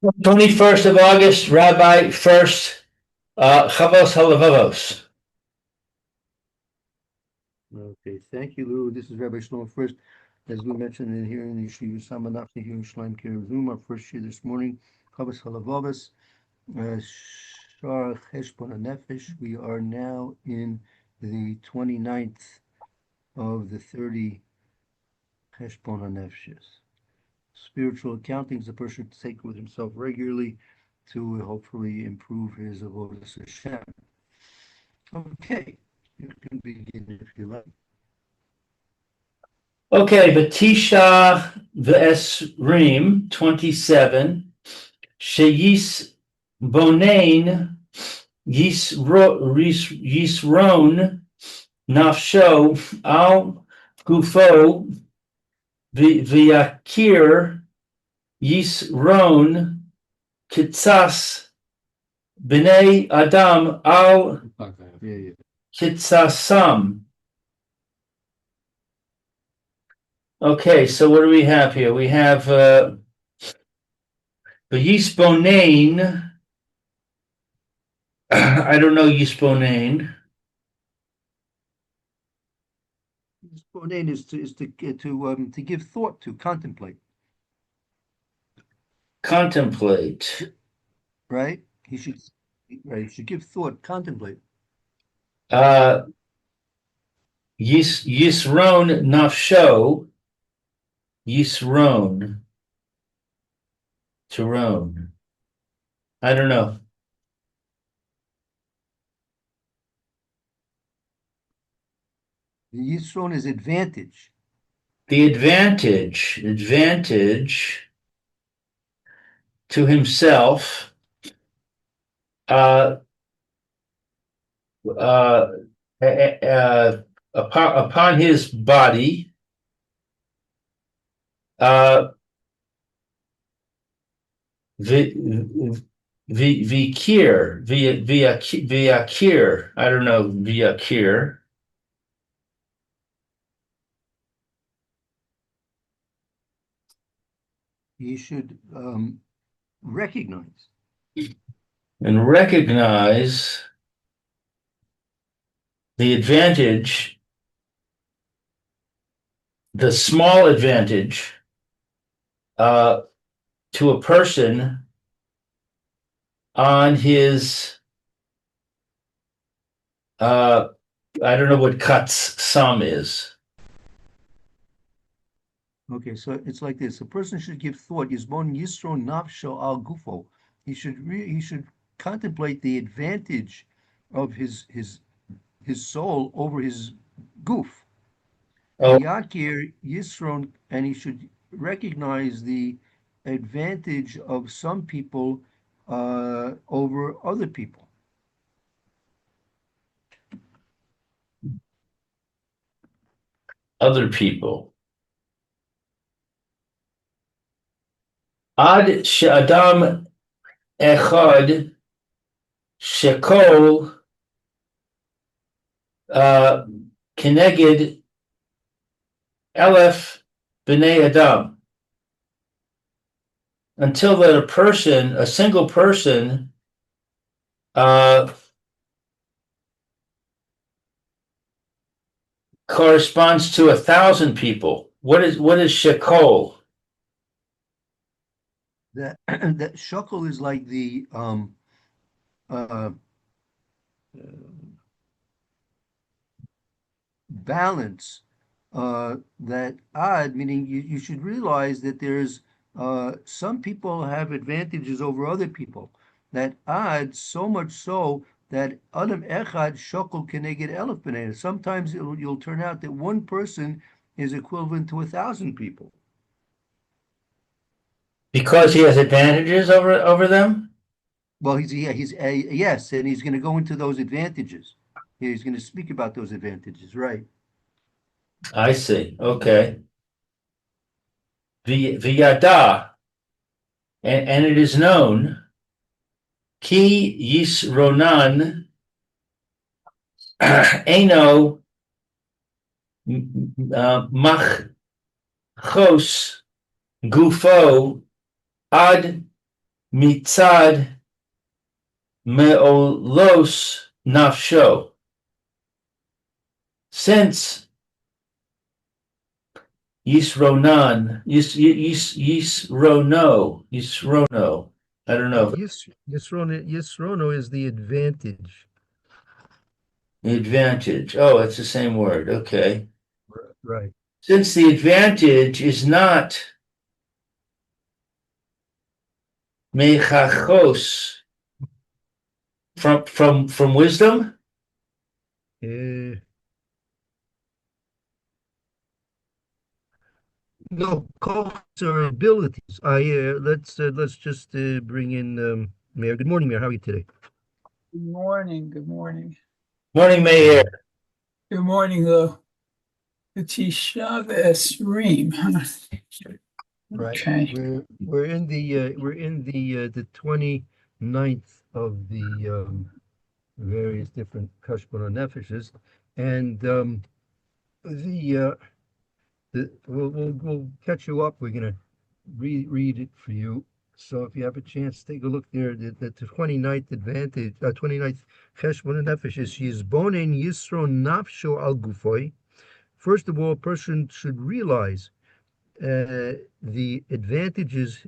21st of August, Rabbi Furst, Havos Halavovos. Okay, thank you, Lou. This is Rabbi Shlomo First. As we mentioned in here in the Yeshiva Samanachni here in Shlaim Zoom, our first year this morning, Havos Halavovos, Shar Heshbon Hanefesh. We are now in the 29th of the 30 Heshbon Hanefeshes. Spiritual accountings a person to take with himself regularly to hopefully improve his avodas Hashem. Okay, you can begin if you like. Okay, Batisha V'Esrim, 27, Sheyis Bonain Yisron Nafsho Al Gufo V'Yakir Yisron Kitsas B'nei Adam Al Kitsasam. Okay, so what do we have here? We have Yisbonain. I don't know Yisbonain. Yisbonain is to give thought to, contemplate. Contemplate. Right? He should give thought, contemplate. Yisron Nafsho. Yisron. Tyrone. I don't know. The Yisron is advantage. The advantage to himself, upon his body, Vikir, Viakir, I don't know, Viakir. He should recognize. And recognize the advantage, the small advantage to a person on his, I don't know what cuts sum is. Okay, so it's like this. A person should give thought. Yisbon Yisro Nafsho Al Gufo. He should contemplate the advantage of his soul over his goof. Oh, Yakir Yisron, and he should recognize the advantage of some people over other people. other people. Ad she'adam echad shekol keneged elef b'nei adam. Until that a single person, corresponds to 1,000 people. What is shekol? That shekel is like the balance that odd, meaning you should realize that there's some people have advantages over other people. That odd, so much so that Adam Echad Shokol Keneged Elef B'nei. Sometimes you'll turn out that one person is equivalent to 1,000 people. Because he has advantages over them? Well, yes, and he's going to go into those advantages. He's going to speak about those advantages, right? I see. Okay. V'yada, and it is known, ki yisronan eno machos gufo ad mitzad me'olos nafsho. Since Yisrono, I don't know, Yisrono is the advantage. the advantage. Oh, it's the same word. Okay. Right. Since the advantage is not mechachos from wisdom, Uh, no, cults are abilities. Let's just bring in Mayor. Good morning, Mayor. How are you today? Good morning, good morning. morning Meir. Good morning, the Tisha B'Esrim, huh? Right. Okay, We're in the 29th of the various different Heshbon Nefeshes, and the we'll catch you up. We're gonna read it for you. So if you have a chance, take a look there. The 29th advantage, 29th Heshbon Nefesh is Yisbonen Yisro Nafsho Al Gufoy. First of all, a person should realize the advantages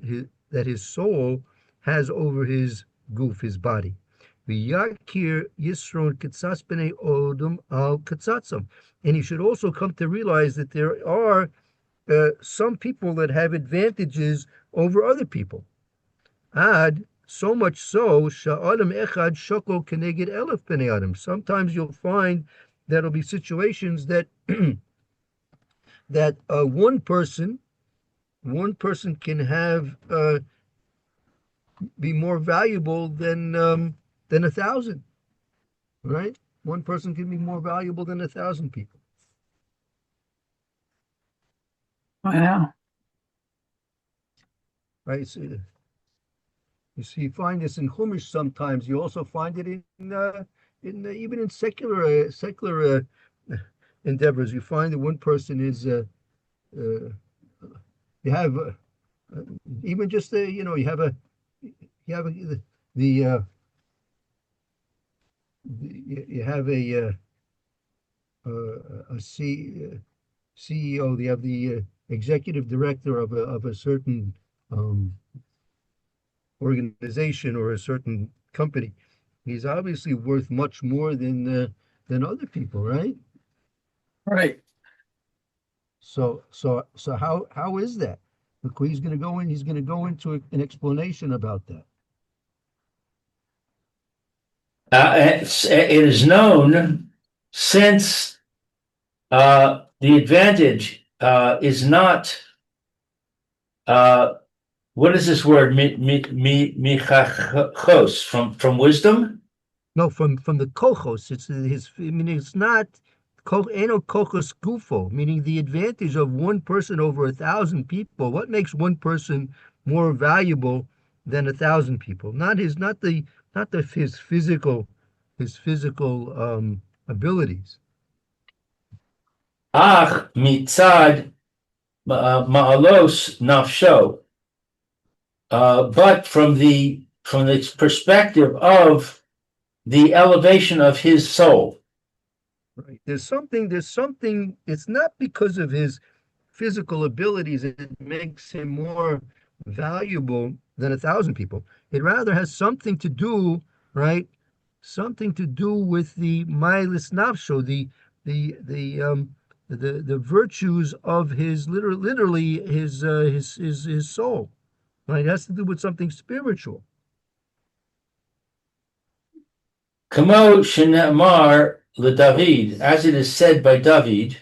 that his soul has over his goof, his body. V'yakir Yisron Ketzas B'nei Odom Al Ketzatzam. And he should also come to realize that there are some people that have advantages over other people. Ad, so much so, Sha'adam Echad Shoko Keneged Elef B'nei Adam. Sometimes you'll find there'll be situations that that one person can have be more valuable than 1,000, right? One person can be more valuable than 1,000 people, wow, right? So, you see, you find this in Chumash sometimes. You also find it in even in secular endeavors. You find that one person is you have even just you have you have CEO. You have the executive director of a certain um, organization or a certain company. He's obviously worth much more than other people, right? right. So how is that? Look, he's going to go in. He's going to go into an explanation about that. It is known since the advantage is not what is this word? Michachos from wisdom. No, from the kochos. It's his. I mean, it's not eno kochos gufo, meaning the advantage of one person over 1,000 people. What makes one person more valuable than 1,000 people? Not his physical abilities. Ach mitzad ma'alos nafsho. But from the perspective of the elevation of his soul. Right. There's something, it's not because of his physical abilities that makes him more valuable than 1,000 people. It rather has something to do, right? Something to do with the milas nafsho, the virtues of his literally his soul. Right? It has to do with something spiritual. Kamo shenemar leDavid, as it is said by David,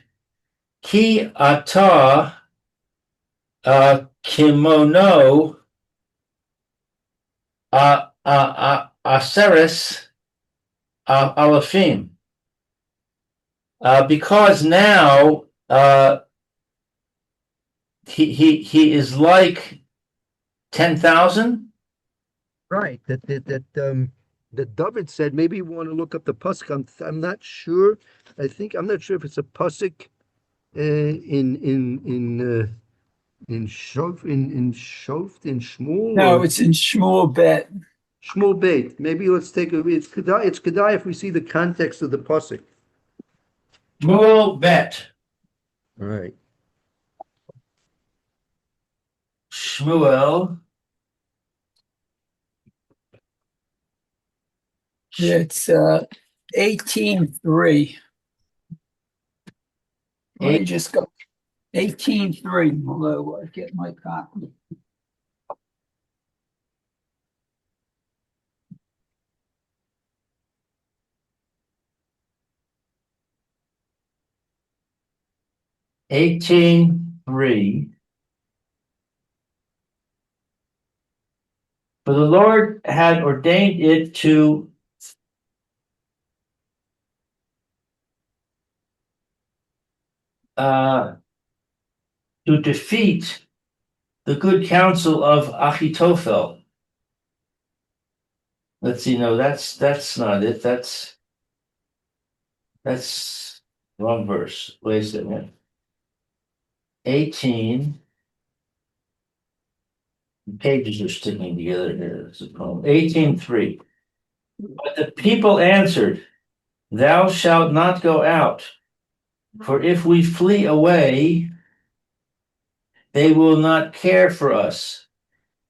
ki ata kimono aseres alafim. Because now he is like 10,000. Right. That David said. Maybe you want to look up the pasuk. I'm not sure. I'm not sure if it's a pasuk in in Shoft in Shmuel No, or it's in Shmuel Bet. Shmuel Beit. Maybe let's take it's Kedai if we see the context of the pasuk. Shmuel Bet. All right. Shmuel. It's 18:3. Let me just go 18:3. Although I get my copy. Eighteen three. For the Lord had ordained it uh, to defeat the good counsel of Achitophel. Let's see, no, that's not it. That's wrong verse. Wait a second. 18. Pages are sticking together here. It's a poem. 18:3. But the people answered, Thou shalt not go out, for if we flee away, they will not care for us.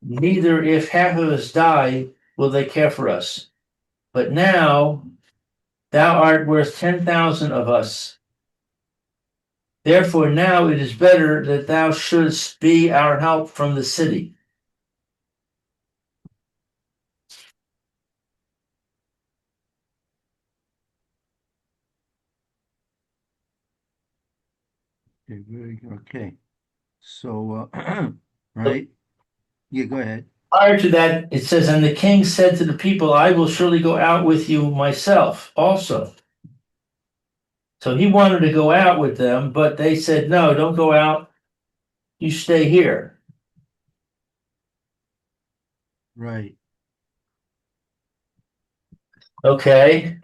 Neither if half of us die will they care for us. But now thou art worth 10,000 of us. Therefore now it is better that thou shouldst be our help from the city. Okay. So, right. Yeah, go ahead. Prior to that, it says, And the king said to the people, I will surely go out with you myself also. So he wanted to go out with them, but they said, No, don't go out. You stay here. Right. Okay.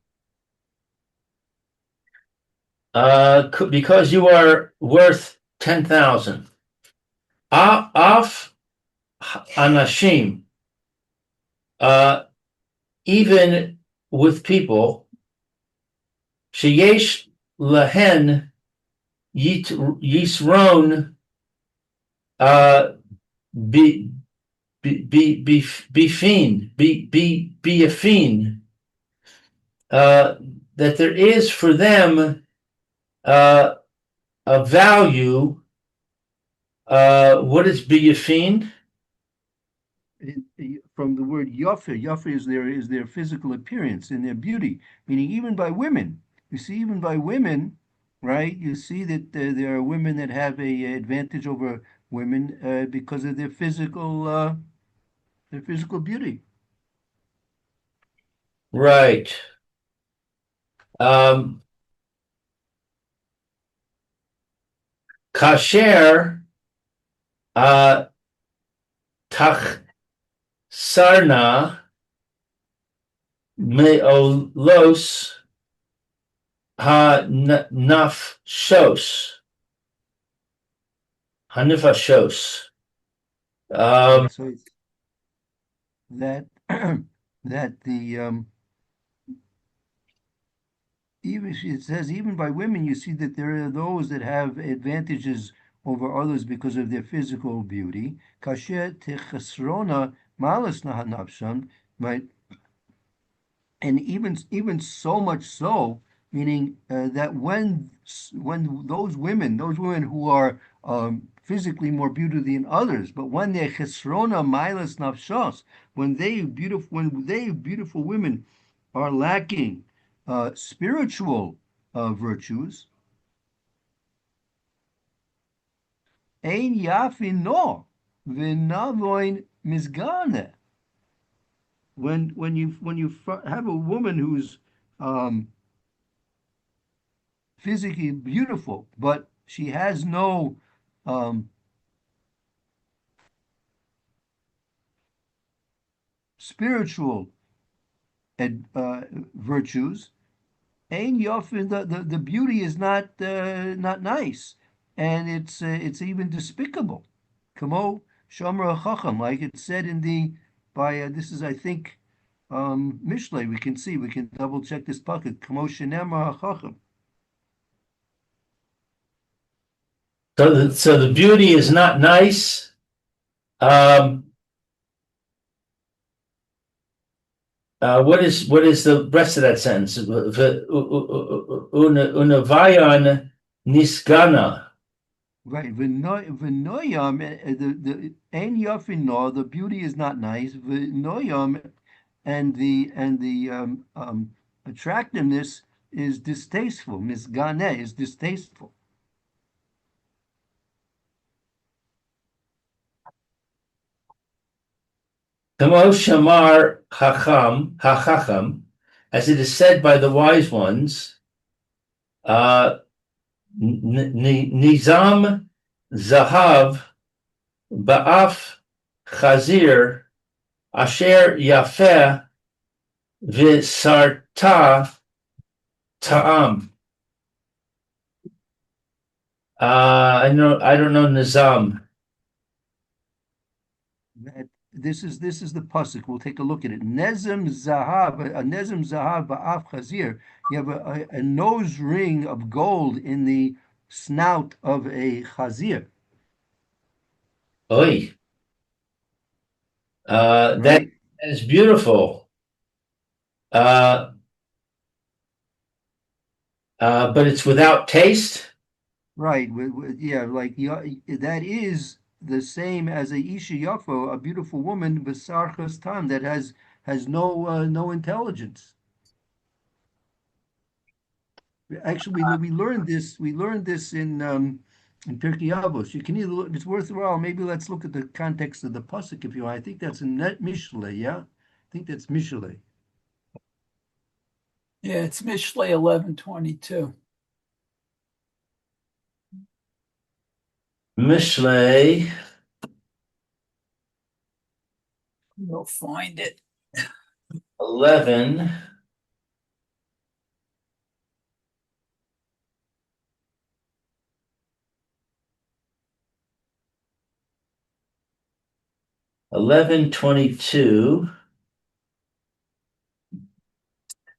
Because you are worth 10,000. Af anashim. Even with people, sheyesh lahen yisron be be a fiend. That there is for them a value. What is be a fiend? From the word yofer, yofer is their physical appearance and their beauty, meaning even by women. You see, even by women, right? You see that there are women that have a advantage over women because of their physical beauty. Right. Kasher tach sarna meolos ha nafshos hanifashos. Right. So it's that that the even it says even by women you see that there are those that have advantages over others because of their physical beauty. Kasher techasrona malas nahanapshan, right? And even so much so, meaning that when those women who are physically more beautiful than others, but when they're chesrona milas nafshos, when they beautiful women are lacking spiritual virtues, ein yafin no v'navoin misgane. When you have a woman who's um, physically beautiful, but she has no um, spiritual virtues, ein yofin, the beauty is not nice, and it's even despicable. Kamo Shomer Chacham, like it said in the by this is I think Mishlei. We can see, we can double check this pocket. Kamo Shenemar Chacham. So the beauty is not nice. What is the rest of that sentence? Unavayan nisgana. Right. V'noyam, the ein yafin no, the beauty is not nice. V'noyam, and the attractiveness is distasteful. Misgane is distasteful. Kamo shamar hachacham, as it is said by the wise ones, nizam zahav ba'af chazir asher yafeh v'sarta ta'am. I don't know nizam. This is the pasuk. We'll take a look at it. Nezem zahav, a nezem zahav ba'af chazir. You have a nose ring of gold in the snout of a chazir. Oy. That Right. is beautiful. But it's without taste. Right. Yeah, like that is the same as a isha yafo, a beautiful woman, besar chastan, that has no intelligence. Actually, we learned this. We learned this in Pirkei Avos. You can either look, it's worthwhile. Maybe let's look at the context of the pasuk if you want. I think that's in Net Mishle. Yeah, I think that's Mishle. Yeah, it's Mishlei 11:22. Mishlei You'll find it. 11. Eleven 22,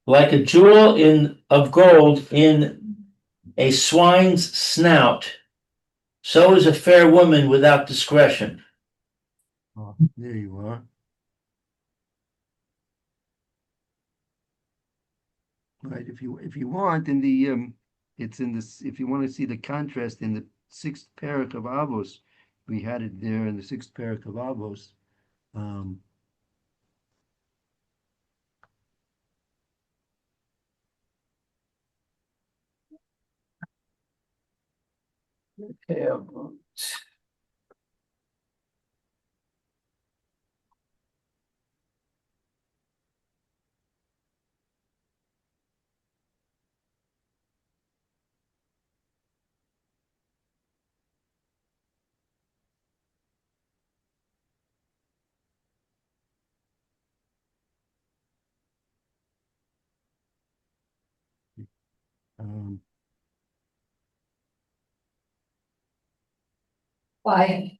like a jewel of gold in a swine's snout, so is a fair woman without discretion. Oh, there you are. Right. If you want in the it's in this. If you want to see the contrast in the sixth parak of Avos, we had it there in the sixth parak of Avos. Um, Yeah. um, Why?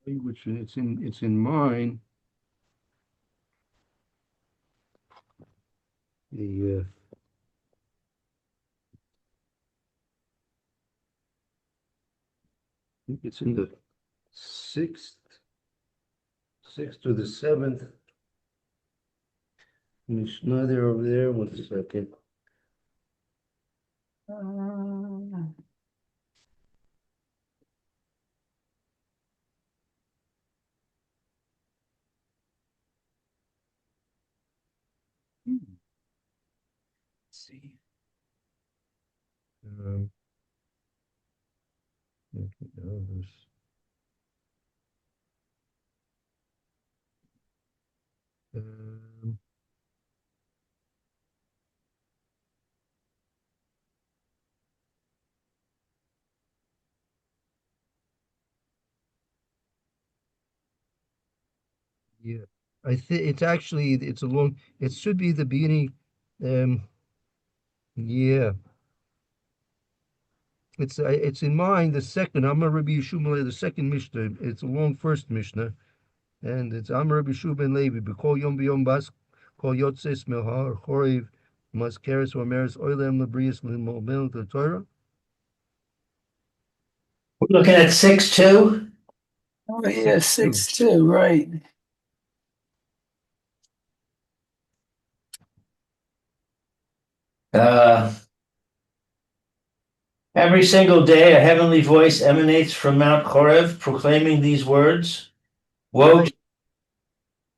which it's in mine. The I think it's in the sixth, sixth or the seventh. Mishnah there over there. 1 second. See. Um, Havos. Um, Yeah, I think it's actually it's a long. It should be the beginning. Um, yeah, it's in mine. The second Amar Rabbi Yeshua the second Mishnah. It's a long first Mishnah, and it's Amar Rabbi Yeshua ben Levi. B'kol yom b'yom bas kol yotzes melhar chorev maskeres v'ameres oilem lebrius l'molmel the Torah. We're looking at 6:2. Oh, yeah, 6:2. 6-2, right. Uh, every single day, a heavenly voice emanates from Mount Horeb, proclaiming these words: "Woe, Right.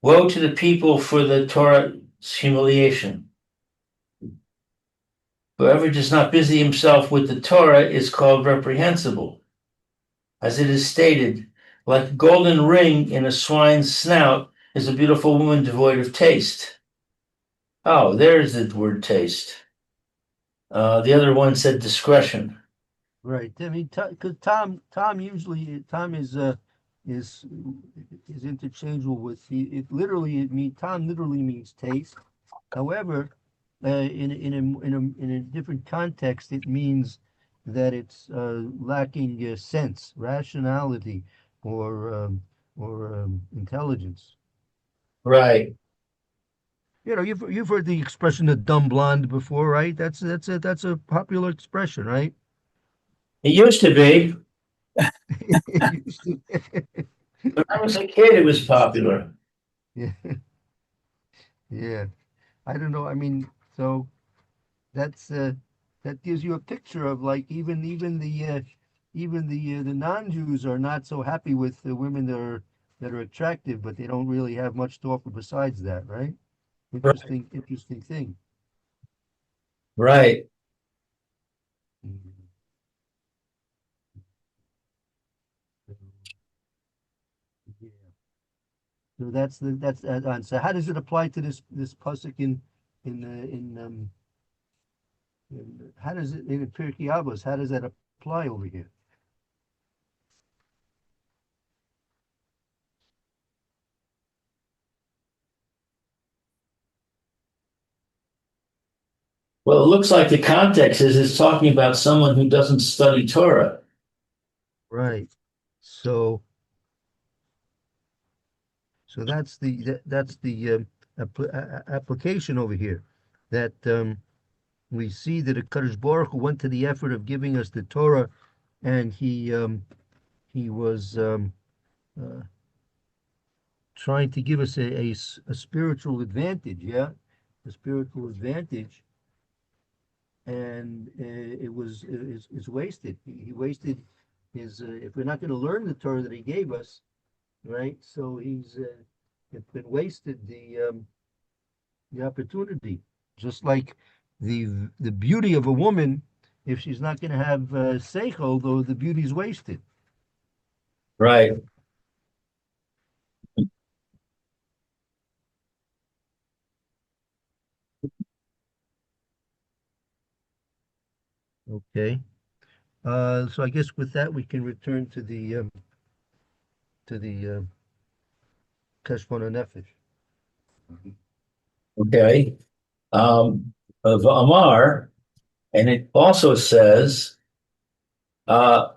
woe to the people for the Torah's humiliation! Whoever does not busy himself with the Torah is called reprehensible, as it is stated, like a golden ring in a swine's snout is a beautiful woman devoid of taste." Oh, there's the word taste. The other one said discretion. Right. I mean, because Tom usually Tom is is interchangeable with it. Literally, it means Tom literally means taste. However, in a different context, it means that it's lacking sense, rationality, or intelligence. Right. You know, you've heard the expression "the dumb blonde" before, right? That's a popular expression, right? It used to be. It used to- When I was a kid, it was popular. Yeah, yeah. I don't know. I mean, so that's that gives you a picture of like even the non-Jews are not so happy with the women that are attractive, but they don't really have much to offer besides that, right? Right. Interesting thing. Right. Mhm. Yeah. So so how does it apply to this pasuk in how does it in Pirkei Avos? How does that apply over here? Well, it looks like the context is it's talking about someone who doesn't study Torah. Right. So so that's the application over here. That we see that a Kadosh Baruch Hu went to the effort of giving us the Torah, and he was uh, trying to give us a spiritual advantage. Yeah, a spiritual advantage, and it's wasted. He wasted his. If we're not going to learn the Torah that he gave us, right? So it's been wasted the opportunity. Just like the beauty of a woman, if she's not going to have seichel, though the beauty's wasted. Right. Okay. So I guess with that we can return to the Heshbon Nefesh. Okay. Of Amar, and it also says, uh,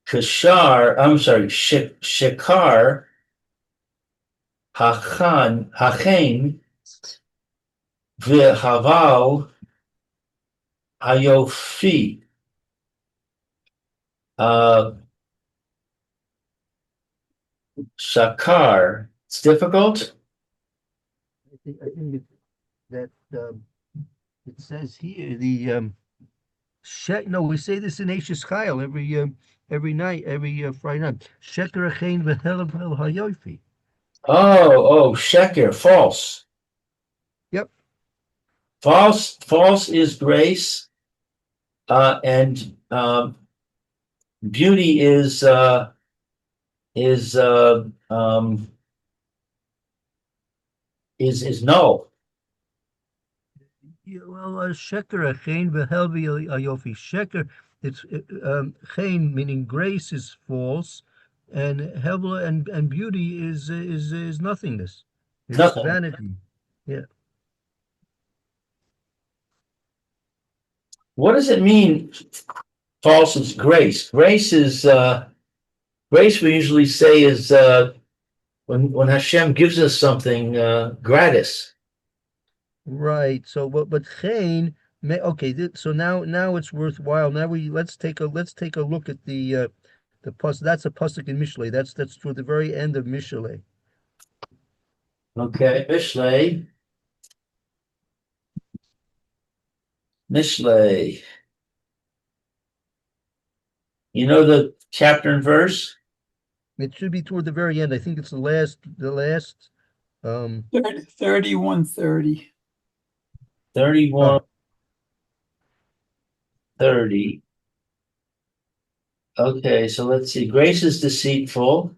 Kashar, I'm sorry, Shekar, Hachen, V'Haval, Hayofi. Uh, Shakar. It's difficult. I think that it says here the no, we say this in Ashes Chayil every night, every Friday night. Sheker achein v'helav el hayofi. Oh, Sheker, false. Yep. False is grace, and beauty is uh, um, is no. Yeah, well, sheker achein v'helvi el hayofi. Sheker, it's chen meaning grace is false, and Hevla and beauty is nothingness. It's Nothing. vanity. Yeah. What does it mean, false is grace? Grace we usually say is when Hashem gives us something gratis. Right. So, but Chain, okay. So now it's worthwhile. Now let's take a look at the pus. That's a pasuk in Mishlei. That's toward the very end of Mishlei. Okay, Mishlei. You know the chapter and verse? It should be toward the very end. I think it's the last. 31:30. 31, Oh, 30. Okay, so let's see. Grace is deceitful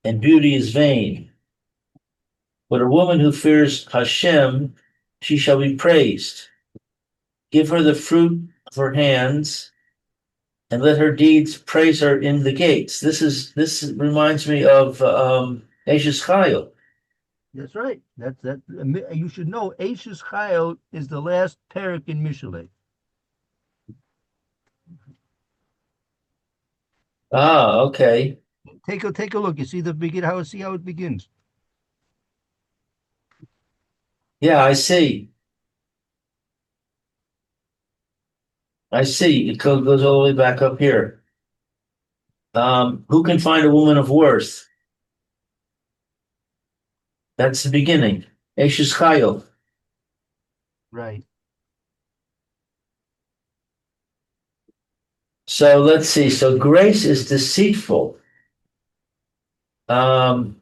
and beauty is vain. But a woman who fears Hashem, she shall be praised. Give her the fruit of her hands, and let her deeds praise her in the gates. This reminds me of Eshes Chayil. that's right. That. You should know. Eishes Chayil is the last parak in Mishlei. Ah, okay. Take a look. You see the begin. See how it begins. Yeah, I see. I see. It goes all the way back up here. Who can find a woman of worth? That's the beginning. Eshes Chayil. Right. So let's see. So grace is deceitful. Um,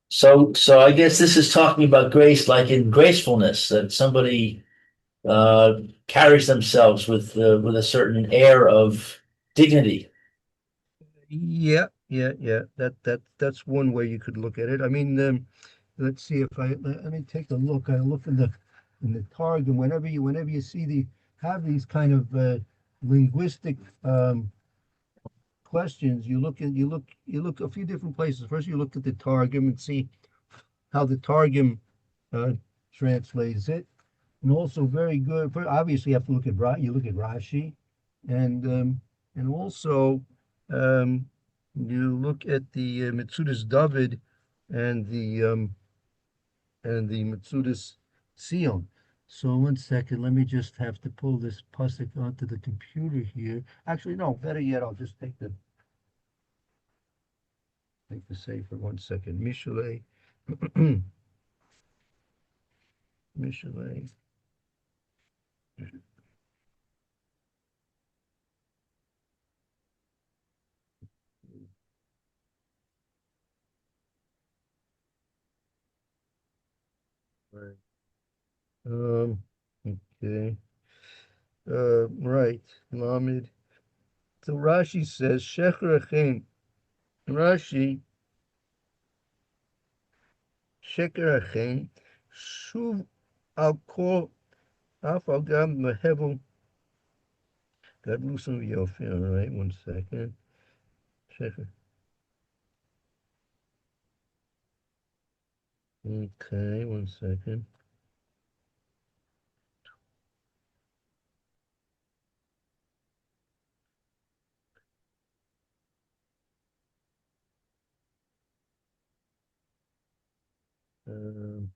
so I guess this is talking about grace, like in gracefulness, that somebody carries themselves with a certain air of dignity. Yeah. That's one way you could look at it. I mean, let's see if let me take a look. I look in the Targum. Whenever you see have these kind of linguistic questions, you look a few different places. First, you look at the Targum and see how the Targum uh, translates it, and also very good. Obviously, you have to look at you look at Rashi, and also um, you look at the Metzudas David and the Metzudas Sion. So 1 second, let me just have to pull this pasuk onto the computer here. Actually, no, better yet, I'll just take the safer 1 second. Mishalei, Mishalei. Right. Okay. Right. Lamed. So Rashi says, Shecher Achen. Rashi, Sheker Achen. Shuv al kol af al gam mehevel. Gadlusam yofi. All right. 1 second. Shecher. Okay. 1 second. Um,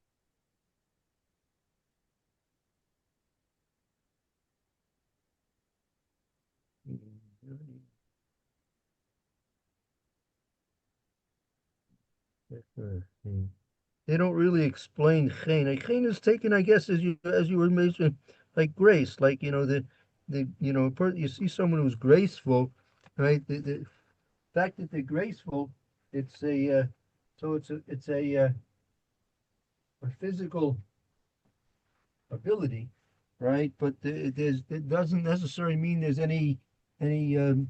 Shecher Achen. They don't really explain chen. Chen is taken, I guess, as you were mentioning, like grace, like you see someone who's graceful, right? The fact that they're graceful, it's a physical ability, right? But it doesn't necessarily mean there's any um,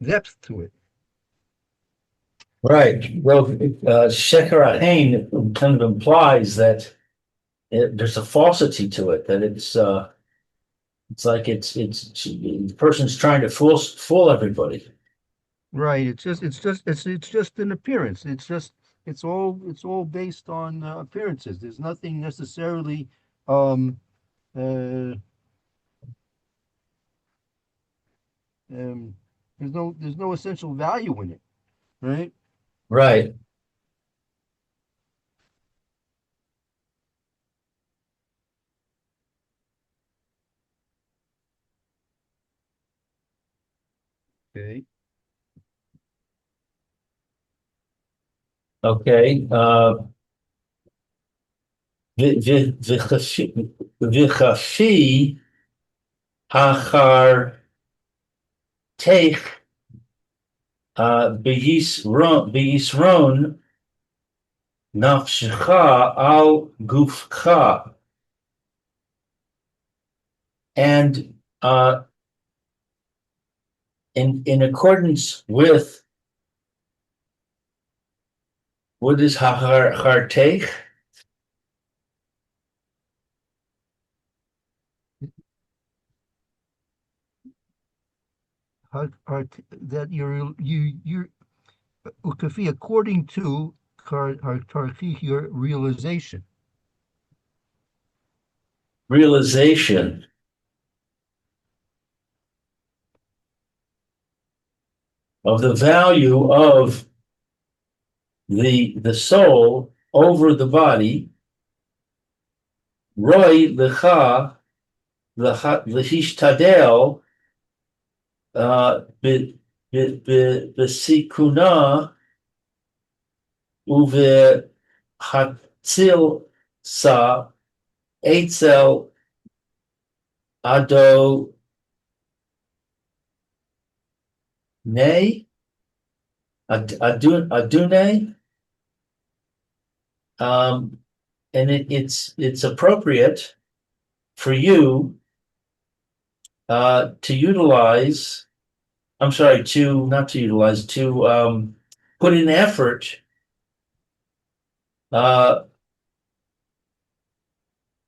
depth to it. Right. Well, Sheker Ahain kind of implies that there's a falsity to it that it's like the person's trying to fool everybody. Right. It's just an appearance. It's all based on appearances. There's nothing necessarily um uh um there's no essential value in it, right? Right. Okay. Okay. V'chafi hachar teich b'yisron nafshecha al gufcha. And in accordance with what is harteich? That you're Ukafi, according to your realization. Realization of the value of the soul over the body. Roy lecha lehishtadel besikuna uve hatzil sa etzel ado ne adune. And it's appropriate for you to utilize. I'm sorry, to not to utilize, to put in effort uh,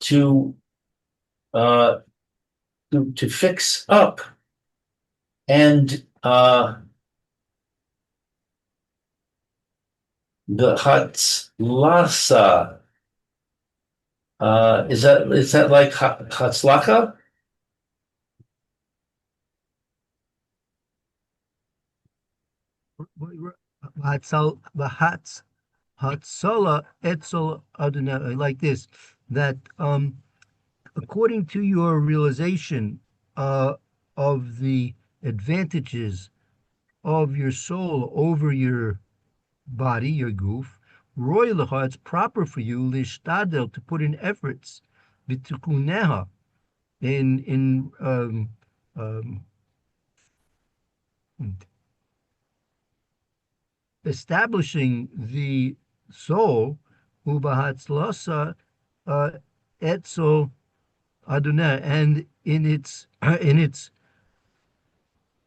to uh, to fix up and the hatzlasa. Is that like hatzlacha? Hatzola etzel adonai, like this, that according to your realization uh, of the advantages of your soul over your body, your goof, roy lecha, it's proper for you lishtadel to put in efforts b'tikuneha in um, establishing the soul ubahatzlasa uh, etzel adonai, and in its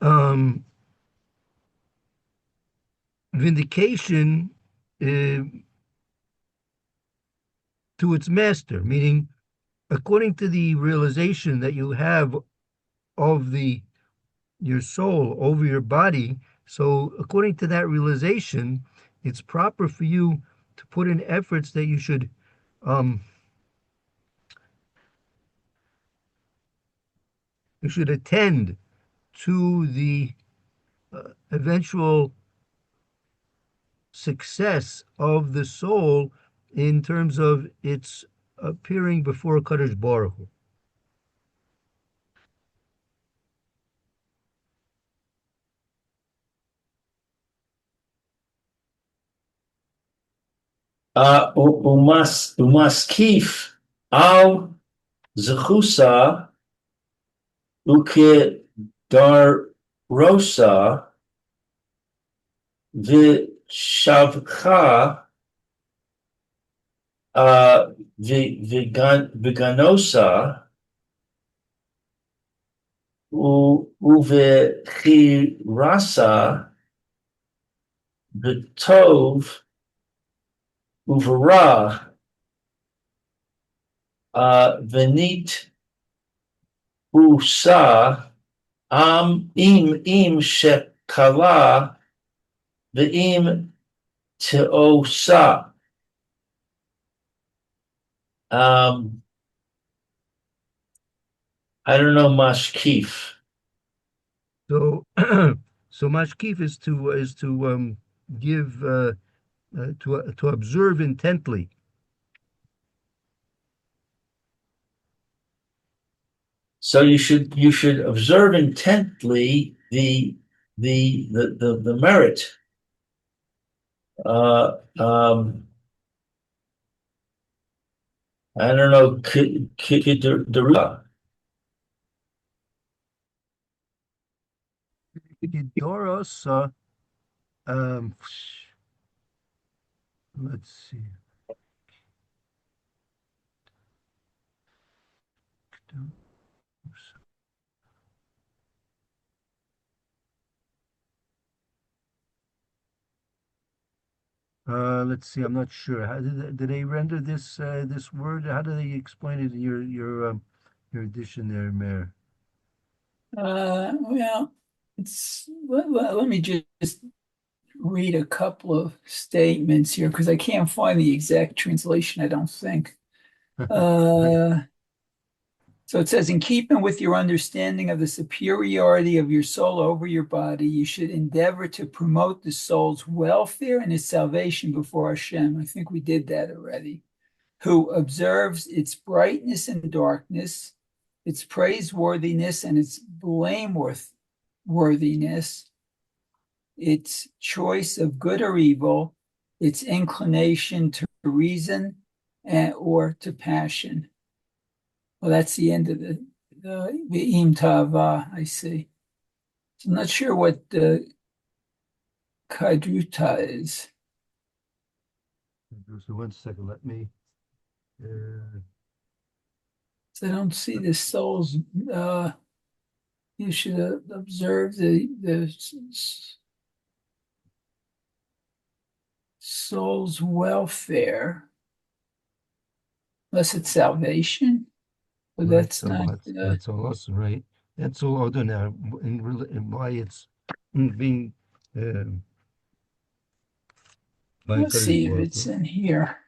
um, vindication uh, to its master, meaning according to the realization that you have of the your soul over your body. So according to that realization, it's proper for you to put in efforts that um, you should attend to the eventual success of the soul in terms of its appearing before Kadosh Baruch Hu. Umaskif al zechusa uke darosa v'shavcha v'ganosa uvechirasa v'tov uvara Venit usa im shekala ve'im teosa. I don't know mashkif. So, so mashkif is to give to observe intently. So you should observe intently the merit. I don't know, Kidarua. Doros, um, let's see. Let's see. I'm not sure. How did they render this word? How do they explain it in your edition there, Mayor? Well, let me just read a couple of statements here because I can't find the exact translation, I don't think. Uh, so it says, in keeping with your understanding of the superiority of your soul over your body, you should endeavor to promote the soul's welfare and its salvation before Hashem. I think we did that already. Who observes its brightness and darkness, its praiseworthiness and its blameworthiness, its choice of good or evil, its inclination to reason or to passion. Well, that's the end of the Im Tava, I see. So I'm not sure what the Kadruta is. So 1 second. Let me. So I don't see the soul's. You should observe the soul's welfare, unless it's salvation. But Right, that's so not. that's all awesome, right? That's all other now, and why it's being by Let's see if Baruch. it's in here.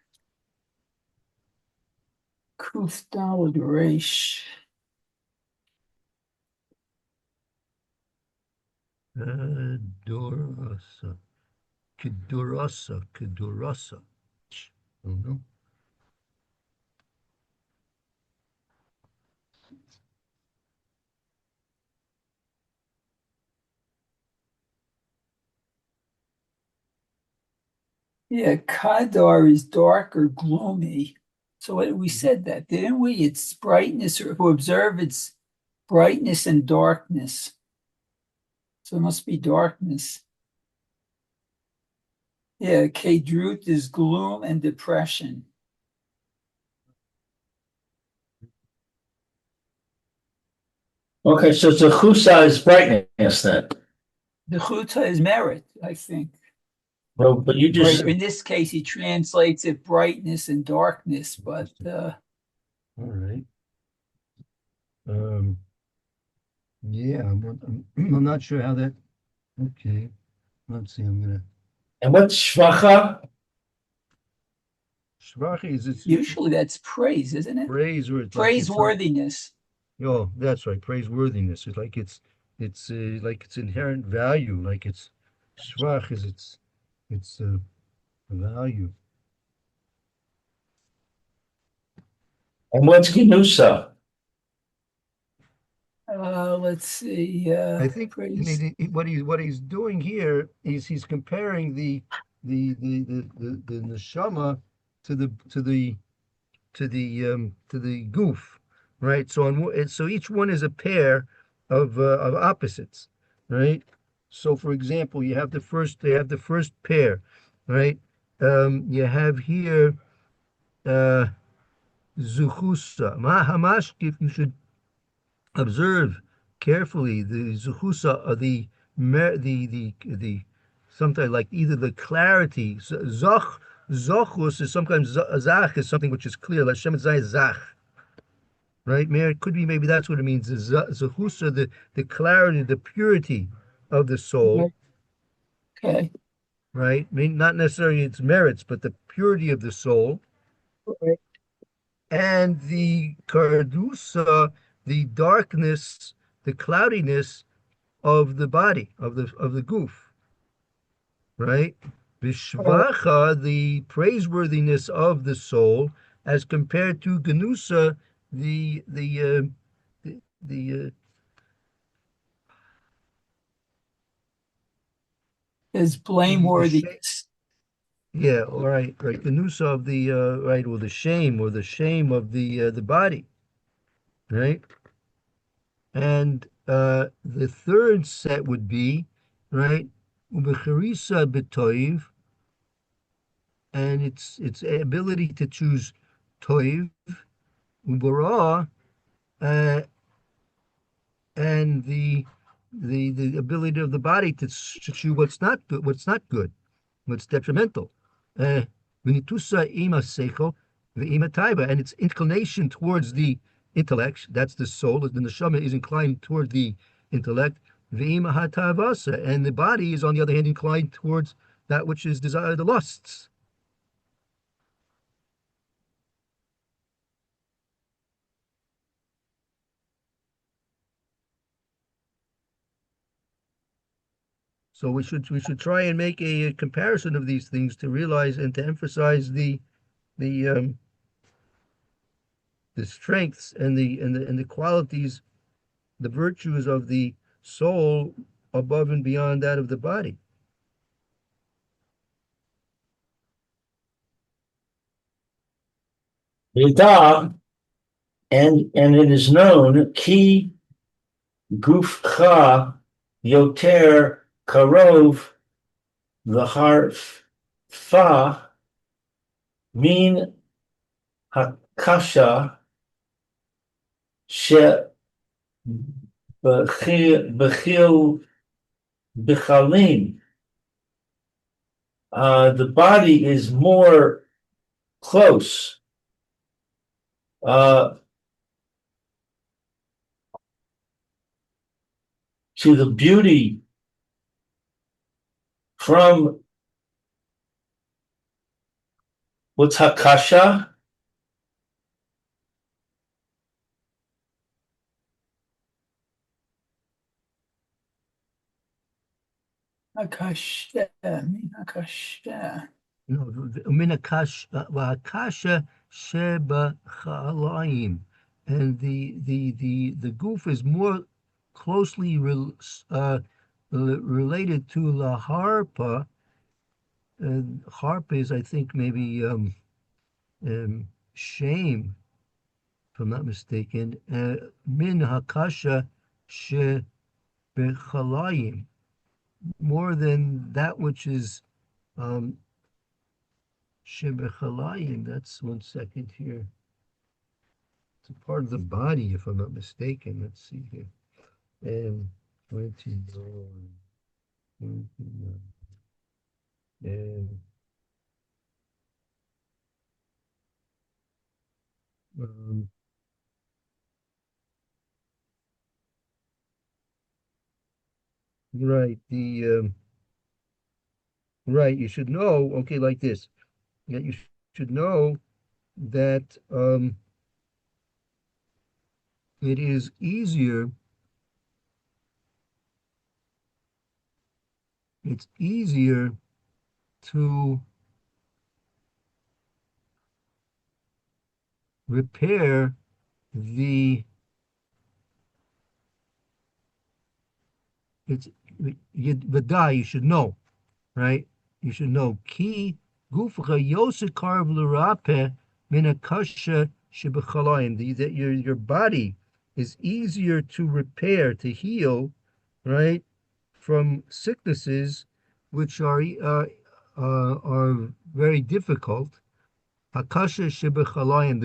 Kuf Daled Resh. Dorasa, Kedurasa. I don't know. Yeah, Kadar is dark or gloomy. So we said that, didn't we? It's brightness, or who observe its brightness and darkness. So it must be darkness. Yeah, Kedrut is gloom and depression. Okay, so the chusa is brightness then. The Chuta is merit, I think. Well, but you Or just in this case, he translates it brightness and darkness, but All right. Yeah, I'm not sure how that. Okay, let's see. I'm gonna. and what's shvacha? Shvachi is its usually that's praise, isn't it? praise, or it's like it's Praiseworthiness. oh, that's right, praiseworthiness. It's like its inherent value. Like it's shvach is its value. And what's genusa? Let's see. I think Praise. what he's doing here is he's comparing the neshama to the goof, right? So each one is a pair of opposites, right? So for example, they have the first pair, right? You have here uh zuchusa. Hamashkif, you should observe carefully the zuchusa of the sometimes like either the clarity. Zochus is sometimes zach is something which is clear. Hashem zach. right? Mayor, it could be maybe that's what it means. Zahusa, the clarity, the purity of the soul, Right. Okay. right? I mean, not necessarily its merits, but the purity of the soul. Right. And the kardusa, the darkness, the cloudiness of the body, of the goof, right? Right. Vishvacha, the praiseworthiness of the soul, as compared to Ganusa, the Is the blameworthy. shame. Yeah, all right, right. Ganusa of the right, or the shame of the body, right? And the third set would be, right, ubecharisa betoiv, and its ability to choose toiv, ubara, uh, and the ability of the body to choose what's not good, what's detrimental. Uh, Vinitusa ima seichel ve'ima taiba, and its inclination towards the intellect, that's the soul, the neshama is inclined toward the intellect, ve'ima hatavasa, and the body is on the other hand inclined towards that which is desire, the lusts. So we should try and make a comparison of these things to realize and to emphasize the the strengths and the qualities, the virtues of the soul above and beyond that of the body. Yada, and it is known, ki gufcha yoter karov v'harfa min hakasha she bechil bechalim. The body is more close uh, to the beauty from what's Hakasha? Akasha. Akasha. No, Minakasha Sheba Chalaim, and the goof is more closely related to La Harpa. Harpa is, I think, maybe shame, if I'm not mistaken. Min Hakasha She Bechalayim, more than that which is um, Shebechalayim. That's 1 second here. It's a part of the body, if I'm not mistaken. Let's see here. And 29, 29, and um, right, right, you should know, okay, like this. Yeah, you should know that it is easier to repair the it's Vadai, you should know, right? You should know. Ki gufcha yosekarv l'rape min akasha shebechalayim. That your body is easier to repair, to heal, right, from sicknesses which are very difficult. Akasha shebechalayim,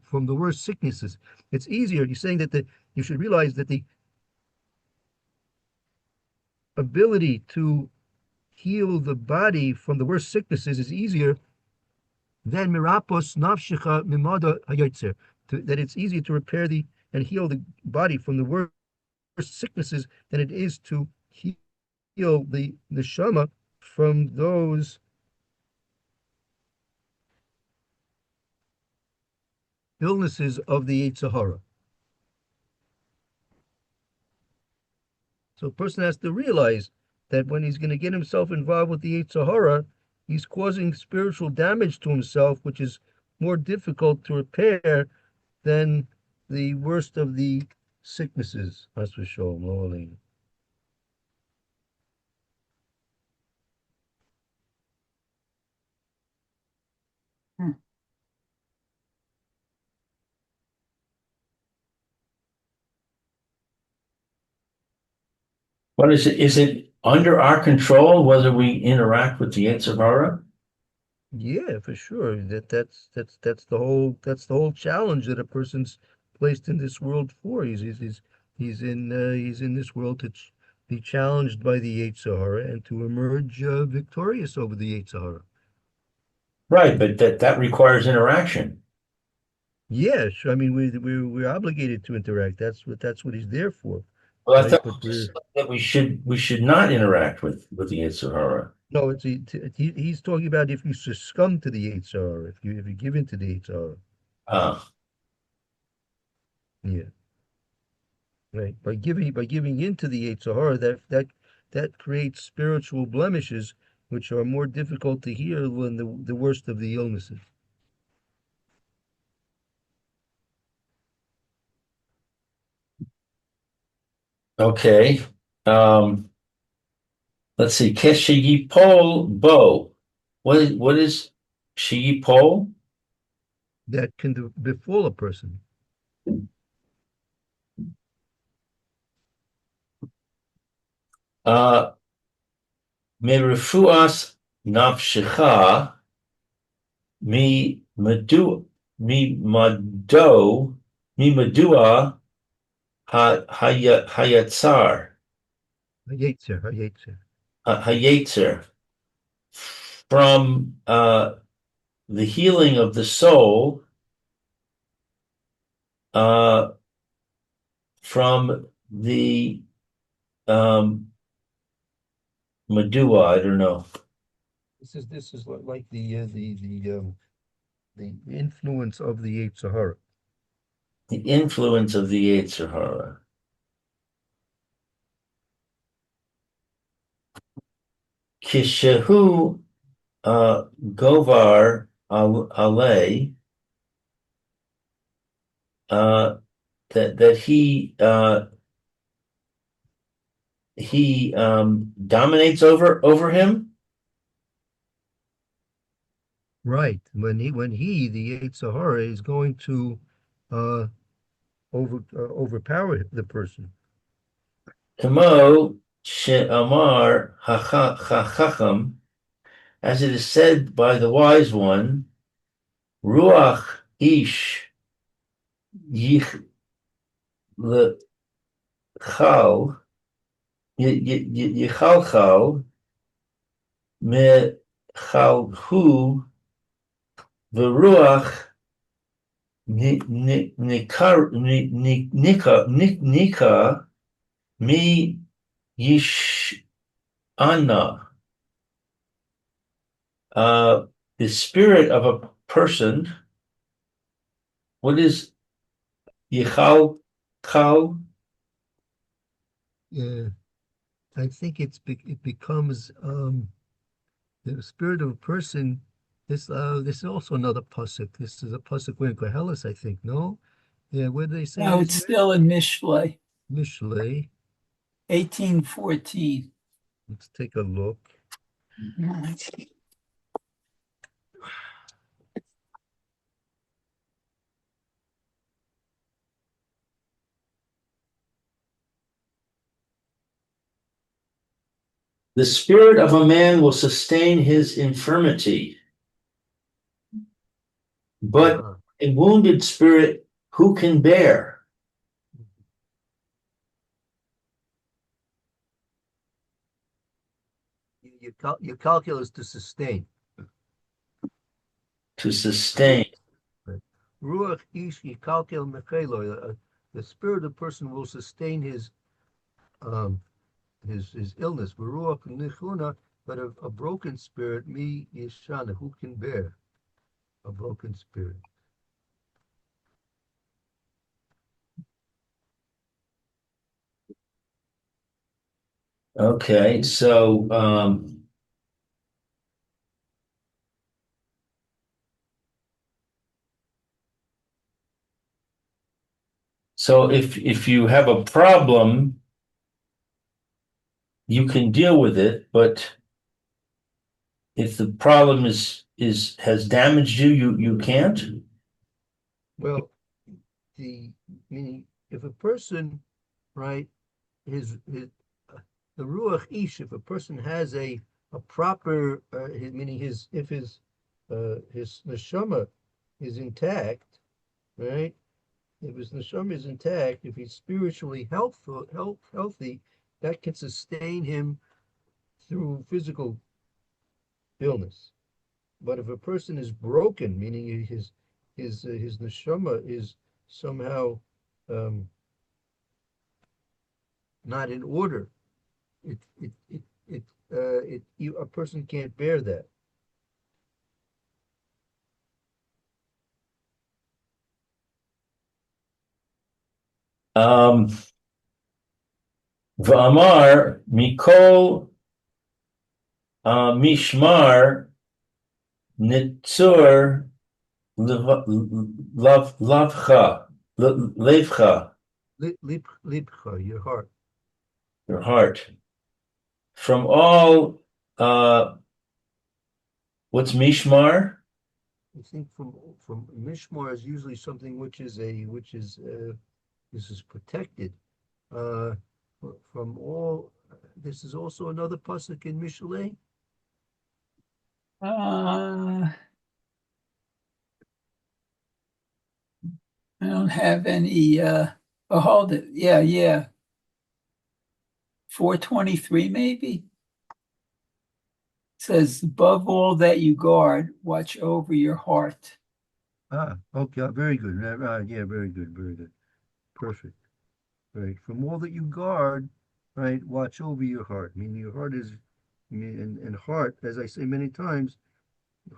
from the worst sicknesses. It's easier. You're saying that you should realize that the ability to heal the body from the worst sicknesses is easier than mirapos nafshecha mimada hayotzer, that it's easier to repair and heal the body from the worst sicknesses than it is to heal the neshama from those illnesses of the Yetzer Hara. So a person has to realize that when he's going to get himself involved with the Yetzer Hara, he's causing spiritual damage to himself, which is more difficult to repair than the worst of the sicknesses. That's for sure. Hmm. What is it? Is it under our control whether we interact with the Yetzer Hara? Yeah, for sure. That's the whole challenge that a person's placed in this world for. He's in this world to be challenged by the Yetzer Hara and to emerge victorious over the Yetzer Hara. Right, but that requires interaction. Yes, I mean we're obligated to interact. That's what he's there for, Well, I right? thought But we're that we should not interact with the Yetzer Hara. no, he's talking about if you succumb to the Yetzer Hara, if you give in to the Yetzer Hara. Ah, Yeah. Right. By giving into the Yetzer Hara, that creates spiritual blemishes which are more difficult to heal than the worst of the illnesses. okay. Um, let's see. Keshiyipol bo. What is shiyipol? That can befall a person. Uh, Merefuas nafshecha mi madu mi mado mi madua hayatzar Yetzer. hayetzer from the healing of the soul uh, from the Madua. I don't know. This is like the influence of the Yetzer Hara. The influence of the Yetzer Hara. Kishehu Govar Ale that he dominates over him. Right. When the Yetzer Hara is going to uh overpower the person. Kamo she'amar hachacham, as it is said by the wise one, Ruach ish yich lechal yichalchal mechalhu v'ruach nika mi yishana. The spirit of a person. What is yichal kal? I think it becomes the spirit of a person. This is also another pasuk. This is a pasuk in Koheles, I think. No, yeah. Where do they say No, it it's here? still in Mishlei, Mishlei. 1814. Let's take a look. The spirit of a man will sustain his infirmity, but Uh-huh. a wounded spirit who can bear? Your calculus to sustain. To sustain. Right. Ruach ish yikalkel mechelo. The spirit of the person will sustain um his illness. Ruach nichuna, but a broken spirit, mi yishana, who can bear a broken spirit? Okay, so if you have a problem, you can deal with it, but if the problem has damaged you, you can't. Well, meaning if a person, right, his the ruach ish, if a person has a proper, meaning his neshama is intact, right? If his neshama is intact, if he's spiritually healthy, that can sustain him through physical illness. But if a person is broken, meaning his neshama is somehow um, not in order, a person can't bear that. Um, V'amar mikol mishmar nitzur lavcha levcha, Libcha, your heart. your heart, from all what's mishmar? I think from mishmar is usually something this is protected. Uh, from all. This is also another pasuk in Mishlei. I don't have any, oh, hold it. Yeah. 423 maybe? Says, above all that you guard, watch over your heart. Okay, very good. Yeah, very good, very good. Perfect. Right. From all that you guard, right, watch over your heart. Meaning your heart is, and heart, as I say many times,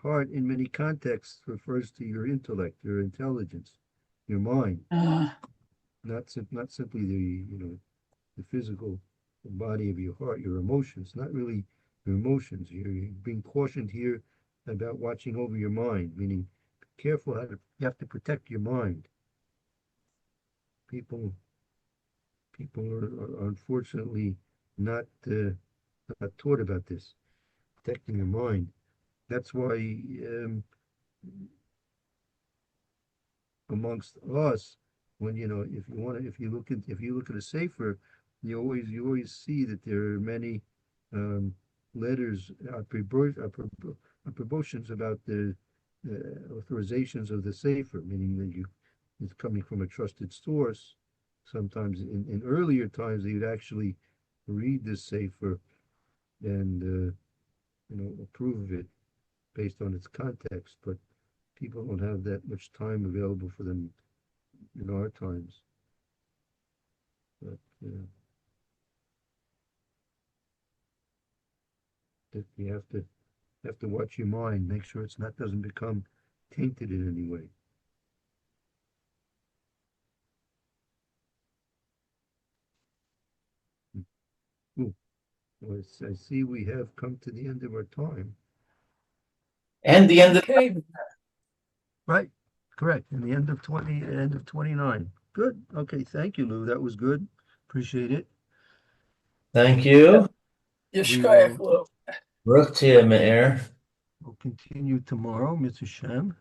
heart in many contexts refers to your intellect, your intelligence, your mind, Uh, not simply the physical body of your heart, your emotions, not really your emotions. You're being cautioned here about watching over your mind, meaning be careful you have to protect your mind. People people are unfortunately not not taught about this, protecting your mind. That's why amongst us, when if you look at a sefer, you always see that there are many um, letters, promotions about the authorizations of the sefer, meaning that it's coming from a trusted source. Sometimes in earlier times they would actually read this sefer and approve of it based on its context, but people don't have that much time available for them in our times. But you have to watch your mind, make sure it's not doesn't become tainted in any way. Ooh, well, I see we have come to the end of our time. And the end of okay. Right, correct. And the end of 29. Good. Okay, thank you, Lou. That was good. Appreciate it. thank you. We will Baruch Tia Me'er. we'll continue tomorrow, Mr. Shem.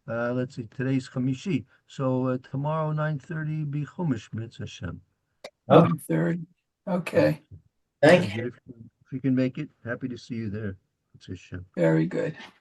Let's see, today's Chamishi. So tomorrow, 9:30, be Chumash, Mitzvah Shem. Okay, 9:30. Okay. thank Very you. good. If you can make it, happy to see you there. Mitzvah Shem. Very good.